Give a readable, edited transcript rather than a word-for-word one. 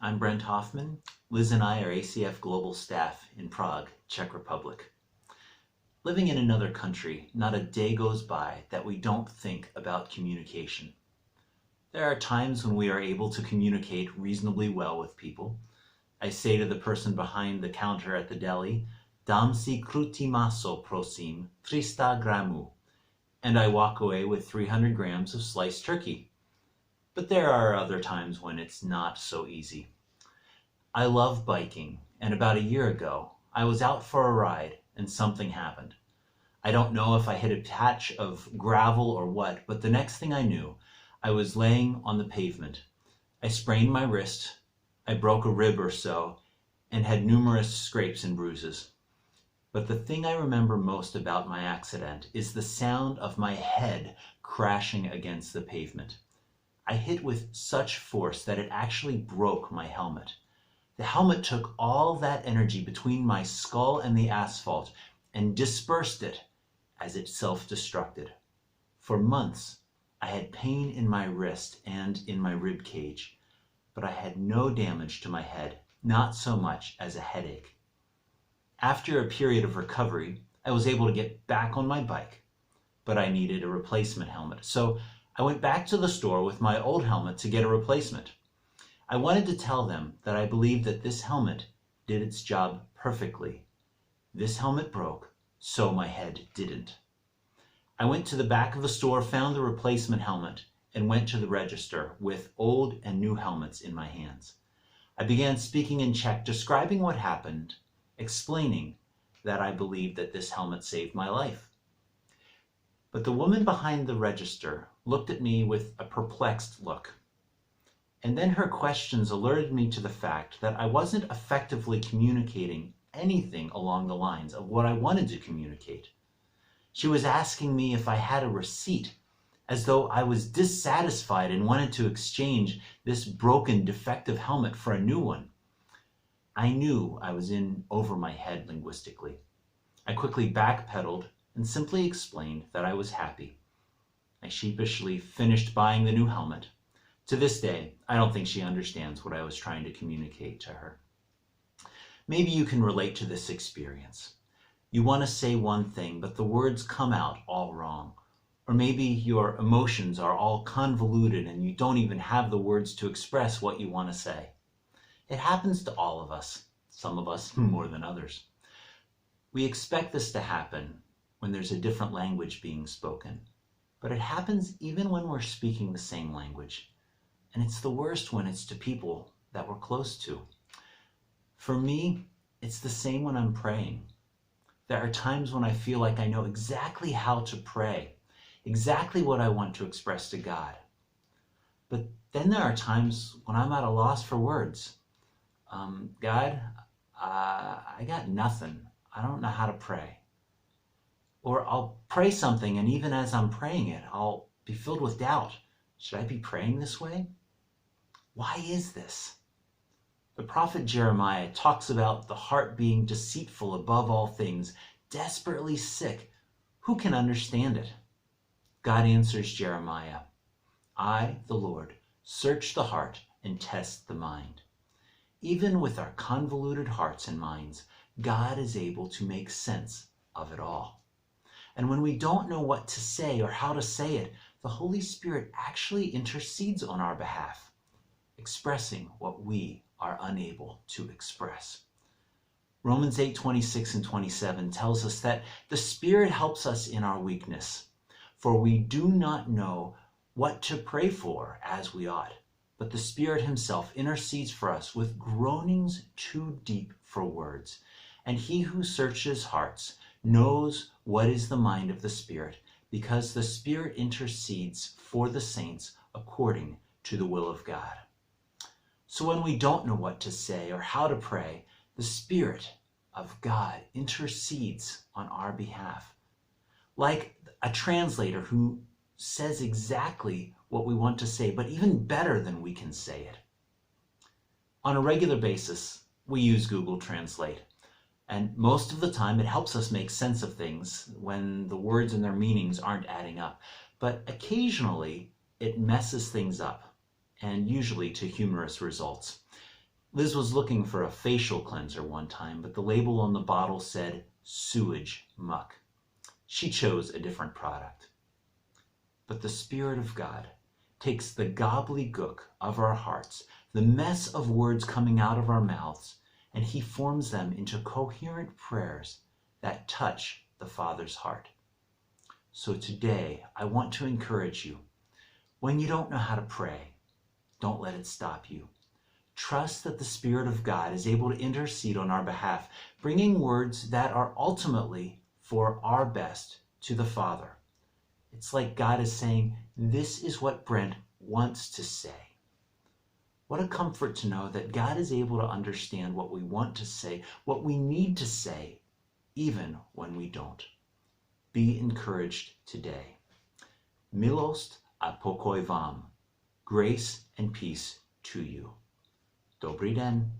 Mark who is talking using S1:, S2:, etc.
S1: I'm Brent Hoffman. Liz and I are ACF Global staff in Prague, Czech Republic. Living in another country, not a day goes by that we don't think about communication. There are times when we are able to communicate reasonably well with people. I say to the person behind the counter at the deli, "Dám si krutý maso, prosím, 300 gramů," and I walk away with 300 grams of sliced turkey. But there are other times when it's not so easy. I love biking, and about a year ago, I was out for a ride and something happened. I don't know if I hit a patch of gravel or what, but the next thing I knew, I was laying on the pavement. I sprained my wrist, I broke a rib or so, and had numerous scrapes and bruises. But the thing I remember most about my accident is the sound of my head crashing against the pavement. I hit with such force that it actually broke my helmet. The helmet took all that energy between my skull and the asphalt and dispersed it as it self-destructed. For months, I had pain in my wrist and in my rib cage, but I had no damage to my head, not so much as a headache. After a period of recovery, I was able to get back on my bike, but I needed a replacement helmet. So I went back to the store with my old helmet to get a replacement. I wanted to tell them that I believed that this helmet did its job perfectly. This helmet broke, so my head didn't. I went to the back of the store, found the replacement helmet, and went to the register with old and new helmets in my hands. I began speaking in Czech, describing what happened, explaining that I believed that this helmet saved my life. But the woman behind the register looked at me with a perplexed look. And then her questions alerted me to the fact that I wasn't effectively communicating anything along the lines of what I wanted to communicate. She was asking me if I had a receipt, as though I was dissatisfied and wanted to exchange this broken, defective helmet for a new one. I knew I was in over my head linguistically. I quickly backpedaled and simply explained that I was happy. I sheepishly finished buying the new helmet. To this day, I don't think she understands what I was trying to communicate to her. Maybe you can relate to this experience. You want to say one thing, but the words come out all wrong. Or maybe your emotions are all convoluted and you don't even have the words to express what you want to say. It happens to all of us, some of us more than others. We expect this to happen when there's a different language being spoken, but it happens even when we're speaking the same language. And it's the worst when it's to people that we're close to. For me, it's the same when I'm praying. There are times when I feel like I know exactly how to pray, exactly what I want to express to God. But then there are times when I'm at a loss for words. God, I got nothing. I don't know how to pray. Or I'll pray something, and even as I'm praying it, I'll be filled with doubt. Should I be praying this way? Why is this? The prophet Jeremiah talks about the heart being deceitful above all things, desperately sick. Who can understand it? God answers Jeremiah, "I, the Lord, search the heart and test the mind." Even with our convoluted hearts and minds, God is able to make sense of it all. And when we don't know what to say or how to say it, the Holy Spirit actually intercedes on our behalf, expressing what we are unable to express. Romans 8:26 and 27 tells us that the Spirit helps us in our weakness, for we do not know what to pray for as we ought, but the Spirit himself intercedes for us with groanings too deep for words. And he who searches hearts knows what is the mind of the Spirit, because the Spirit intercedes for the saints according to the will of God. So when we don't know what to say or how to pray, the Spirit of God intercedes on our behalf, like a translator who says exactly what we want to say, but even better than we can say it. On a regular basis, we use Google Translate, and most of the time it helps us make sense of things when the words and their meanings aren't adding up. But occasionally, it messes things up, and usually to humorous results. Liz was looking for a facial cleanser one time, but the label on the bottle said sewage muck. She chose a different product. But the Spirit of God takes the gobbledygook of our hearts, the mess of words coming out of our mouths, and he forms them into coherent prayers that touch the Father's heart. So today, I want to encourage you, when you don't know how to pray, don't let it stop you. Trust that the Spirit of God is able to intercede on our behalf, bringing words that are ultimately for our best to the Father. It's like God is saying, this is what Brent wants to say. What a comfort to know that God is able to understand what we want to say, what we need to say, even when we don't. Be encouraged today. Milost a pokoj vam. Grace and peace to you. Dobrý den.